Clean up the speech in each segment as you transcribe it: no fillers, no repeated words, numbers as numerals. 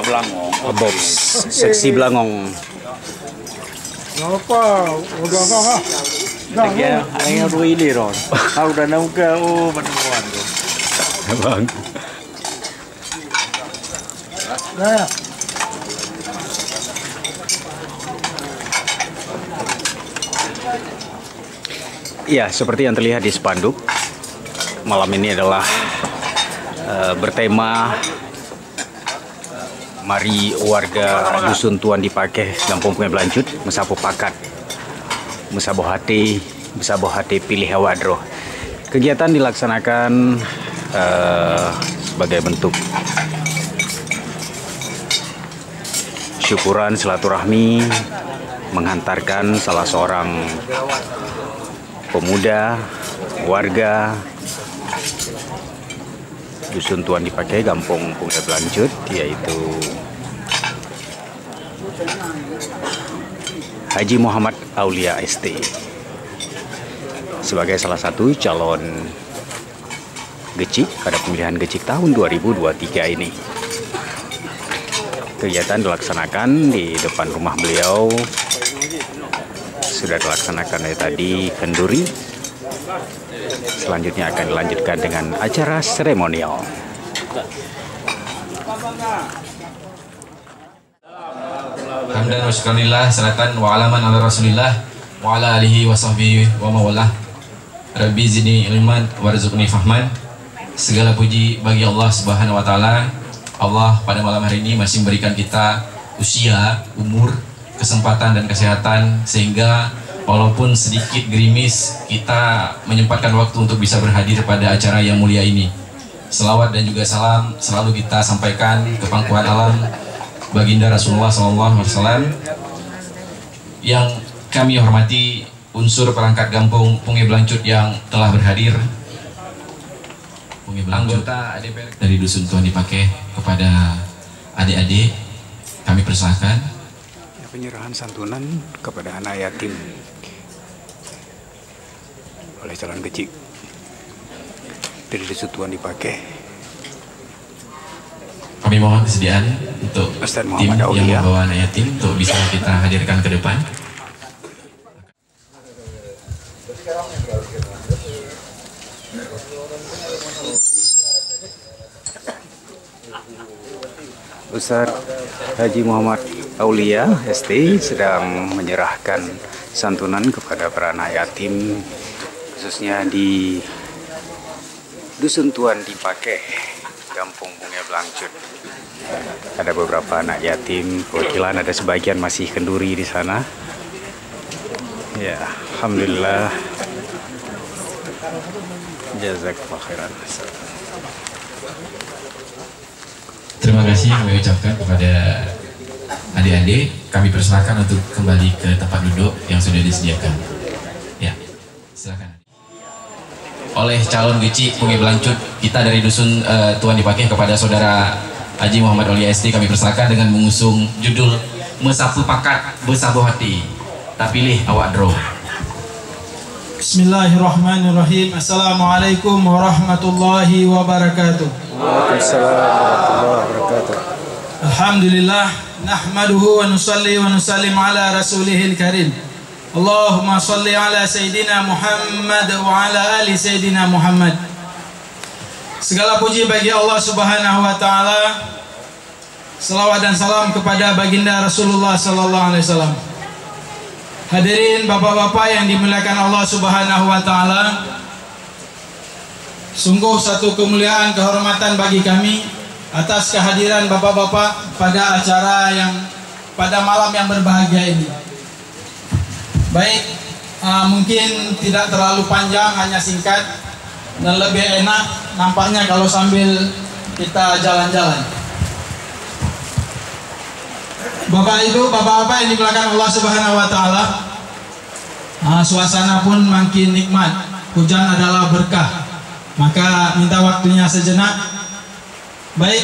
Blangong, Bob, seksi Blangong. Apa? Udah enggak? Lagi yang ruili ron. Tahu dah nak ke penemuan tu. Bang. Nah. Ya, seperti yang terlihat di spanduk, malam ini adalah bertema mari warga Dusun Tuan Dipakeh, Kampung Pungai Belancut, mesapu pakat, mesabuh hati pilih hawadroh. Kegiatan dilaksanakan sebagai bentuk syukuran silaturahmi, menghantarkan salah seorang pemuda warga Dusun Tuan Dipakeh, Kampung Pungai Belancut, yaitu Haji Muhammad Aulia ST, sebagai salah satu calon Gecik pada pemilihan Gecik tahun 2023 ini. Kegiatan dilaksanakan di depan rumah beliau, sudah dilaksanakan dari tadi kenduri. Selanjutnya akan dilanjutkan dengan acara seremonial. Hamdan wa syukurillah, salatan wa alaman ala rasulillah wa ala alihi wa sahbihi wa mawalah. Rabbi zidni ilman warzuqni fahman. Segala puji bagi Allah Subhanahu wa taala. Allah pada malam hari ini masih memberikan kita usia, umur, kesempatan dan kesehatan, sehingga walaupun sedikit gerimis, kita menyempatkan waktu untuk bisa berhadir pada acara yang mulia ini. Selawat dan juga salam selalu kita sampaikan ke pangkuan alam baginda Rasulullah SAW, yang kami hormati unsur perangkat Kampung Pungai Belancut yang telah berhadir, anggota DPR dari Dusun Tuan Dipakeh. Kepada adik-adik kami persilahkan penyerahan santunan kepada anak yatim oleh calon Gecik dari Dusun Tuan Dipakeh. Kami mohon kesediaan untuk Ustaz tim Muhammad yang Aulia membawa anak yatim untuk bisa kita hadirkan ke depan. Ustaz Haji Muhammad Aulia ST sedang menyerahkan santunan kepada para anak yatim, khususnya di Dusun Tuan Dipakeh, Kampung Bunga Blangcut. Ada beberapa anak yatim, kebetulan ada sebagian masih kenduri di sana. Ya, alhamdulillah. Jazakallah khairan. Terima kasih kami ucapkan kepada adik-adik. Kami persilakan untuk kembali ke tempat duduk yang sudah disediakan. Ya, silakan. Oleh calon Gici Bunga Blangcut kita dari Dusun Tuan Dipakeh kepada saudara Haji Muhammad Aulia ST, kami persilakan dengan mengusung judul Mesapu Pakat Besabuh Hati, tak pilih awak draw. Bismillahirrahmanirrahim. Assalamualaikum warahmatullahi wabarakatuh. Waalaikumsalam warahmatullahi wabarakatuh. Alhamdulillah, nahmaduhu wa nusalli wa nusallim ala rasulihil karim. Allahumma salli ala Sayyidina Muhammad wa ala ali Sayyidina Muhammad. Segala puji bagi Allah Subhanahu wa taala. Selawat dan salam kepada baginda Rasulullah sallallahu alaihi wasallam. Hadirin bapak-bapak yang dimuliakan Allah Subhanahu wa taala. Sungguh satu kemuliaan kehormatan bagi kami atas kehadiran bapak-bapak pada acara pada malam yang berbahagia ini. Baik, mungkin tidak terlalu panjang, hanya singkat dan lebih enak nampaknya kalau sambil kita jalan-jalan. Bapak Ibu, bapak-bapak yang dimuliakan Allah Subhanahu wa taala. Suasana pun makin nikmat. Hujan adalah berkah. Maka minta waktunya sejenak. Baik,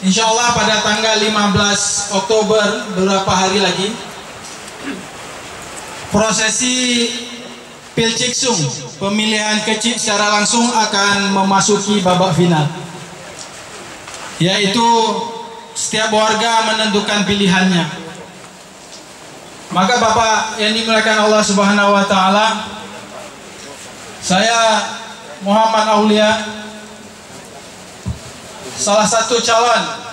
insya Allah pada tanggal 15 Oktober, beberapa hari lagi, prosesi Pilciksung, pemilihan kecil secara langsung akan memasuki babak final, yaitu setiap warga menentukan pilihannya. Maka Bapak yang dimuliakan Allah Subhanahu wa taala, saya Muhammad Aulia, salah satu calon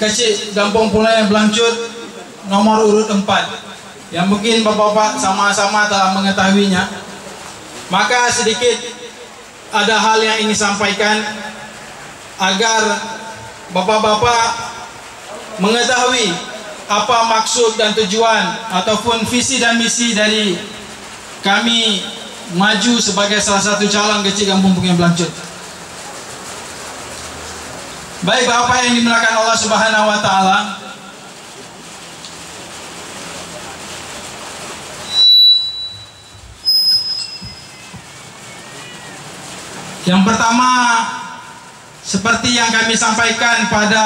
kecil Kampung Bunga Blangcut nomor urut 4, yang mungkin bapak-bapak sama-sama telah mengetahuinya. Maka sedikit ada hal yang ingin sampaikan agar bapak-bapak mengetahui apa maksud dan tujuan ataupun visi dan misi dari kami maju sebagai salah satu calon kecil Kampung Bunga Blangcut. Baik bapak yang dimuliakan Allah Subhanahu wa taala, yang pertama, seperti yang kami sampaikan pada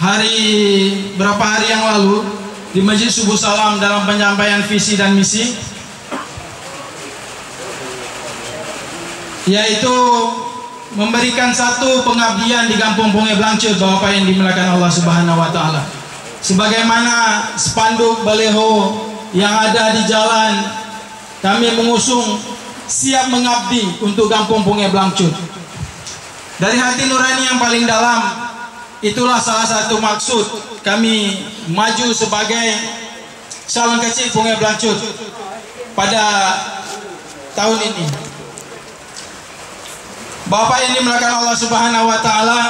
beberapa hari yang lalu di Masjid Subuh Salam dalam penyampaian visi dan misi, yaitu memberikan satu pengabdian di Kampung Bunga Blangcut, bapak yang dimuliakan Allah Subhanahu wa taala. Sebagaimana spanduk baleho yang ada di jalan, kami mengusung siap mengabdi untuk Kampung Bunga Blangcut. Dari hati nurani yang paling dalam, itulah salah satu maksud kami maju sebagai calon kecil Bunga Blangcut pada tahun ini. Bapak yang dimuliakan Allah Subhanahu wa taala,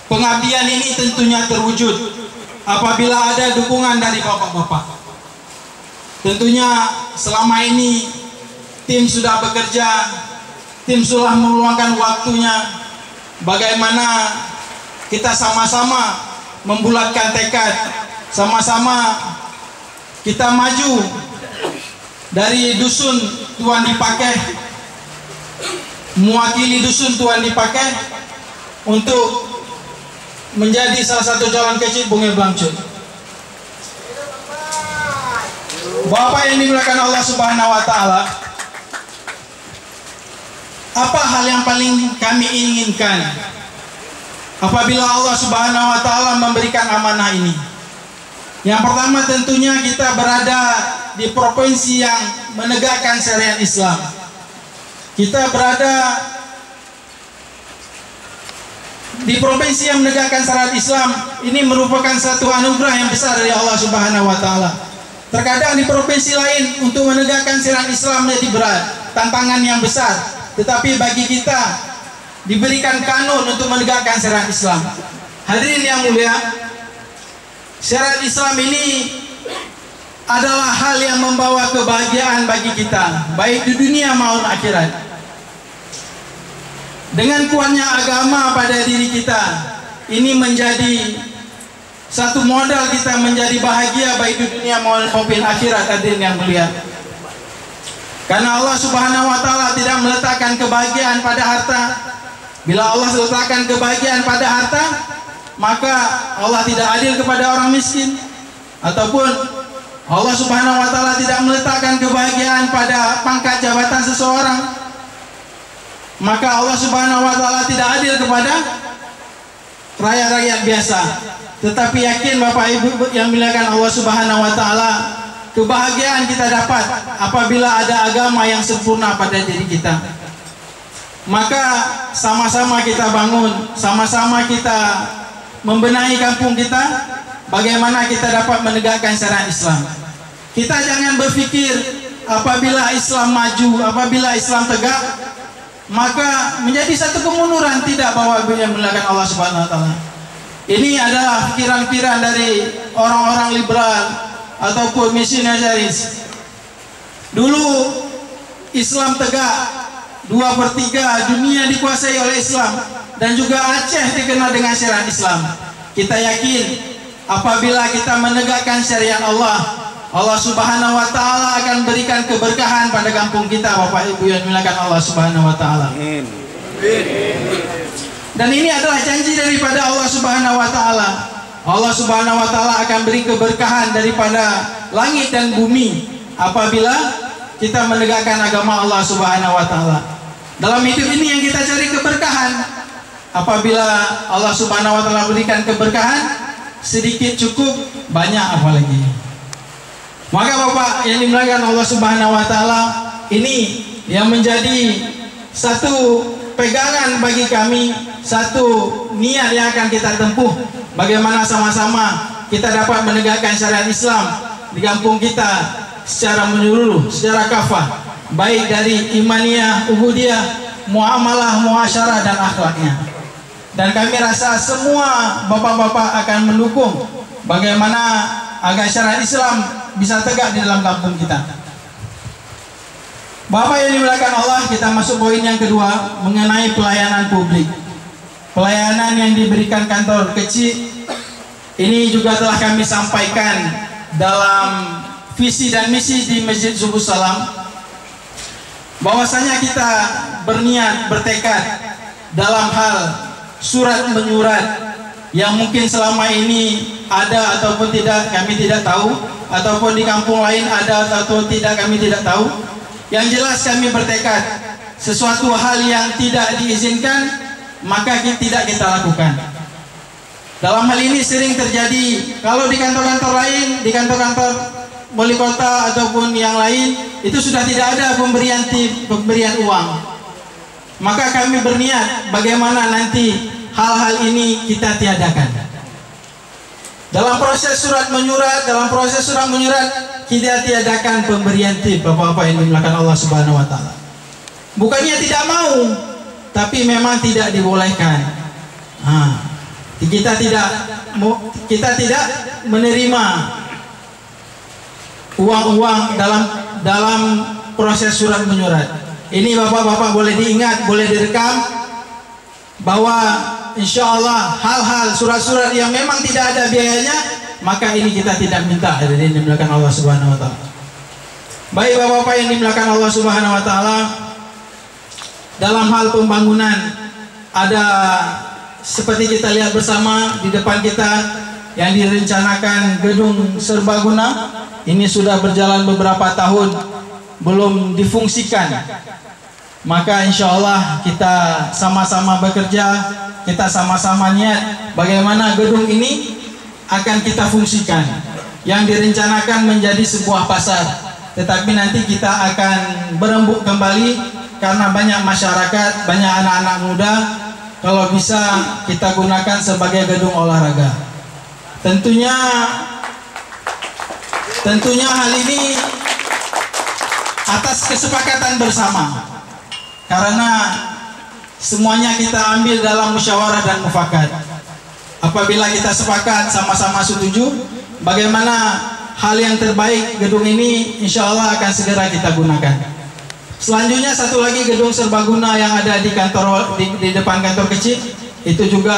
pengabdian ini tentunya terwujud apabila ada dukungan dari bapak-bapak. Tentunya selama ini tim sudah bekerja, tim sudah meluangkan waktunya, bagaimana kita sama-sama membulatkan tekad, sama-sama kita maju dari Dusun Tuan Dipakeh, mewakili Dusun Tuan Dipakeh untuk menjadi salah satu calon kecil Bunga Blangcut. Bapak yang dimuliakan Allah Subhanahu wa taala, apa hal yang paling kami inginkan apabila Allah Subhanahu wa taala memberikan amanah ini? Yang pertama tentunya kita berada di provinsi yang menegakkan syariat Islam. Kita berada di provinsi yang menegakkan syariat Islam. Ini merupakan satu anugerah yang besar dari Allah Subhanahu wa taala. Terkadang di provinsi lain untuk menegakkan syariat Islam menjadi berat, tantangan yang besar. Tetapi bagi kita diberikan kanun untuk menegakkan syariat Islam. Hadirin yang mulia, syariat Islam ini adalah hal yang membawa kebahagiaan bagi kita, baik di dunia maupun akhirat. Dengan kuatnya agama pada diri kita, ini menjadi satu modal kita menjadi bahagia baik di dunia maupun akhirat. Hadirin yang mulia, karena Allah Subhanahu wa taala tidak meletakkan kebahagiaan pada harta. Bila Allah meletakkan kebahagiaan pada harta, maka Allah tidak adil kepada orang miskin. Ataupun Allah Subhanahu wa taala tidak meletakkan kebahagiaan pada pangkat jabatan seseorang, maka Allah Subhanahu wa taala tidak adil kepada rakyat-rakyat biasa. Tetapi yakin Bapak Ibu yang dimuliakan Allah Subhanahu wa taala, kebahagiaan kita dapat apabila ada agama yang sempurna pada diri kita. Maka sama-sama kita bangun, sama-sama kita membenahi kampung kita, bagaimana kita dapat menegakkan syariat Islam. Kita jangan berpikir apabila Islam maju, apabila Islam tegak, maka menjadi satu kemunduran. Tidak, bahwa yang dimuliakan Allah Subhanahu wa taala. Ini adalah pikiran-pikiran dari orang-orang liberal ataupun misionaris. Dulu Islam tegak, 2/3 dunia dikuasai oleh Islam, dan juga Aceh dikenal dengan syariat Islam. Kita yakin apabila kita menegakkan syariat Allah, Allah Subhanahu wa taala akan berikan keberkahan pada kampung kita, Bapak Ibu yang dimuliakan Allah Subhanahu wa taala. Dan ini adalah janji daripada Allah Subhanahu wa taala. Allah Subhanahu wa taala akan beri keberkahan daripada langit dan bumi apabila kita menegakkan agama Allah Subhanahu wa taala. Dalam hidup ini yang kita cari keberkahan. Apabila Allah Subhanahu wa taala berikan keberkahan, sedikit cukup, banyak apalagi. Maka Bapak yang dimuliakan Allah Subhanahu wa taala, ini yang menjadi satu pegangan bagi kami, satu niat yang akan kita tempuh, bagaimana sama-sama kita dapat menegakkan syariat Islam di kampung kita secara menyeluruh, secara kafah, baik dari imaniyah, ubudiyah, muamalah, muasyarah, dan akhlaknya. Dan kami rasa semua bapak-bapak akan mendukung bagaimana agar syariat Islam bisa tegak di dalam kampung kita. Bapak yang dimuliakan Allah, kita masuk poin yang kedua mengenai pelayanan publik. Pelayanan yang diberikan kantor kecil ini juga telah kami sampaikan dalam visi dan misi di Masjid Subuh Salam, bahwasanya kita berniat, bertekad dalam hal surat menyurat yang mungkin selama ini ada ataupun tidak kami tidak tahu, ataupun di kampung lain ada atau tidak kami tidak tahu. Yang jelas kami bertekad sesuatu hal yang tidak diizinkan maka tidak kita lakukan. Dalam hal ini sering terjadi kalau di kantor-kantor lain, di kantor-kantor wali kota ataupun yang lain, itu sudah tidak ada pemberian uang. Maka kami berniat bagaimana nanti hal-hal ini kita tiadakan. Dalam proses surat menyurat, kita tiadakan pemberian tip, Bapak-bapak yang dimuliakan Allah Subhanahu wa taala. Bukannya tidak mau, tapi memang tidak dibolehkan. Kita tidak menerima uang-uang dalam proses surat menyurat. Ini Bapak-bapak boleh diingat, boleh direkam, bahwa insya Allah hal-hal surat-surat yang memang tidak ada biayanya, maka ini kita tidak minta dari yang dimuliakan Allah Subhanahu wa taala. Baik Bapak-bapak yang dimuliakan Allah Subhanahu wa taala, dalam hal pembangunan ada seperti kita lihat bersama di depan kita yang direncanakan gedung serbaguna. Ini sudah berjalan beberapa tahun belum difungsikan. Maka insya Allah kita sama-sama bekerja, kita sama-sama niat bagaimana gedung ini akan kita fungsikan. Yang direncanakan menjadi sebuah pasar. tetapi nanti kita akan berembuk kembali karena banyak masyarakat, banyak anak-anak muda. Kalau bisa kita gunakan sebagai gedung olahraga. Tentunya hal ini atas kesepakatan bersama, karena semuanya kita ambil dalam musyawarah dan mufakat. Apabila kita sepakat sama-sama setuju bagaimana hal yang terbaik, gedung ini insya Allah akan segera kita gunakan. Selanjutnya satu lagi gedung serbaguna yang ada di kantor di depan kantor kecil itu juga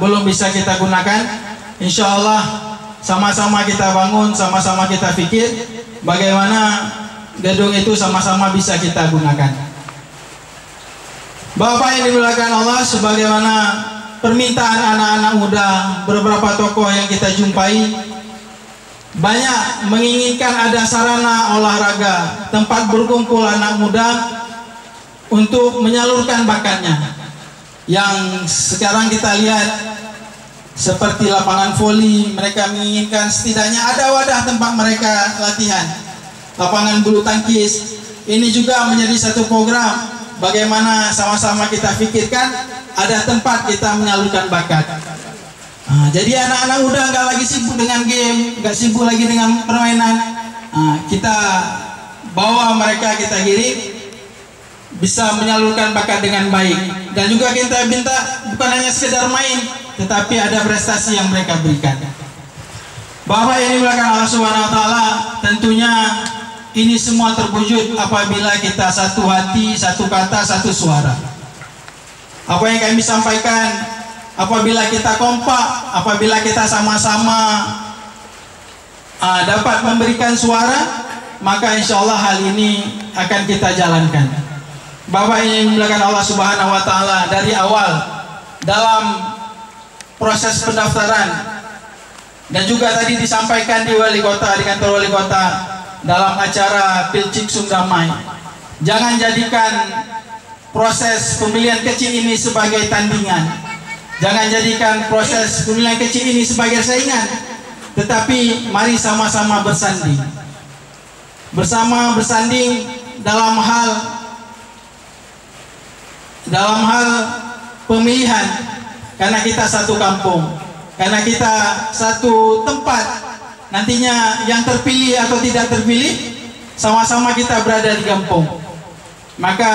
belum bisa kita gunakan. Insya Allah sama-sama kita bangun, sama-sama kita pikir bagaimana gedung itu sama-sama bisa kita gunakan. Bapak yang dimuliakan Allah, sebagaimana permintaan anak-anak muda, beberapa tokoh yang kita jumpai banyak menginginkan ada sarana olahraga, tempat berkumpul anak muda untuk menyalurkan bakatnya. Yang sekarang kita lihat seperti lapangan voli, mereka menginginkan setidaknya ada wadah tempat mereka latihan. Lapangan bulu tangkis, ini juga menjadi satu program bagaimana sama-sama kita pikirkan ada tempat kita menyalurkan bakat. Jadi anak-anak muda nggak lagi sibuk dengan game, nggak sibuk lagi dengan permainan. Kita bawa mereka, kita giring bisa menyalurkan bakat dengan baik. Dan juga kita minta bukan hanya sekedar main, tetapi ada prestasi yang mereka berikan. Bapak yang dimuliakan Allah Subhanahu Wa Taala, tentunya ini semua terwujud apabila kita satu hati, satu kata, satu suara. Apa yang kami sampaikan, apabila kita kompak, apabila kita sama-sama dapat memberikan suara, maka insya Allah hal ini akan kita jalankan. Bapak yang dimuliakan Allah Subhanahu Wa Taala, dari awal dalam proses pendaftaran dan juga tadi disampaikan di wali kota, di kantor wali kota dalam acara Pilciksum Damai, jangan jadikan proses pemilihan kecil ini sebagai tandingan. Jangan jadikan proses pemilihan kecil ini sebagai saingan, tetapi mari sama-sama bersanding. Bersama bersanding dalam hal pemilihan, karena kita satu kampung, karena kita satu tempat. Nantinya yang terpilih atau tidak terpilih, sama-sama kita berada di kampung. Maka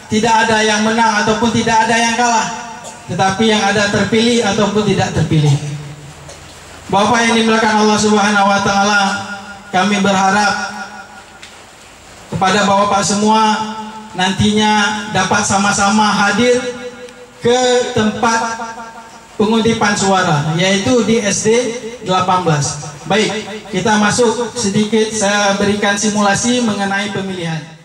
tidak ada yang menang ataupun tidak ada yang kalah, tetapi yang ada terpilih ataupun tidak terpilih. Bapak yang dimuliakan Allah Subhanahu Wa Taala, kami berharap kepada Bapak semua nantinya dapat sama-sama hadir ke tempat pengutipan suara, yaitu di SD 18. Baik, kita masuk sedikit, saya berikan simulasi mengenai pemilihan.